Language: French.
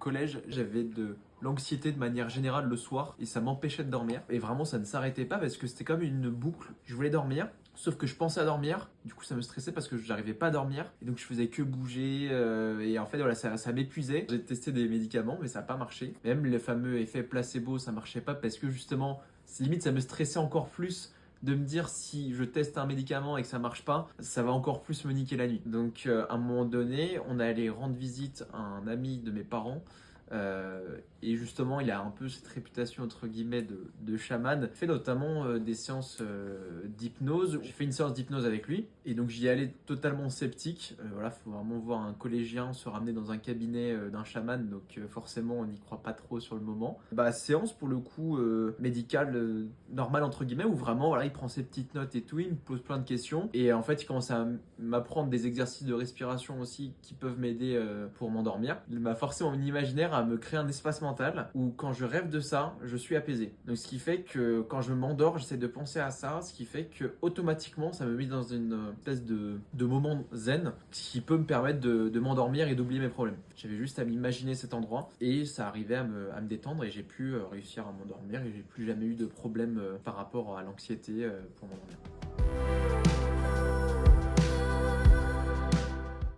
collège, j'avais de l'anxiété de manière générale le soir et ça m'empêchait de dormir. Et vraiment, ça ne s'arrêtait pas parce que c'était comme une boucle. Je voulais dormir, sauf que je pensais à dormir. Du coup, ça me stressait parce que j'arrivais pas à dormir. Et donc, je faisais que bouger. Et en fait, voilà, ça m'épuisait. J'ai testé des médicaments, mais ça n'a pas marché. Même le fameux effet placebo, ça marchait pas parce que justement, limite, ça me stressait encore plus de me dire si je teste un médicament et que ça marche pas, ça va encore plus me niquer la nuit. Donc à un moment donné, on est allé rendre visite à un ami de mes parents. Et justement, il a un peu cette réputation entre guillemets de chaman. Il fait notamment des séances d'hypnose. J'ai fait une séance d'hypnose avec lui et donc j'y allais totalement sceptique. Voilà, faut vraiment voir un collégien se ramener dans un cabinet d'un chaman, donc forcément on n'y croit pas trop sur le moment. Bah séance pour le coup médicale normale entre guillemets où vraiment voilà il prend ses petites notes et tout, il me pose plein de questions et en fait il commence à m'apprendre des exercices de respiration aussi qui peuvent m'aider pour m'endormir. Il m'a forcé mon imaginaire à me créer un espace mental où quand je rêve de ça, je suis apaisé. Donc ce qui fait que quand je m'endors, j'essaie de penser à ça, ce qui fait que automatiquement ça me met dans une espèce de moment zen qui peut me permettre de m'endormir et d'oublier mes problèmes. J'avais juste à m'imaginer cet endroit et ça arrivait à me détendre et j'ai pu réussir à m'endormir et j'ai plus jamais eu de problème par rapport à l'anxiété pour m'endormir.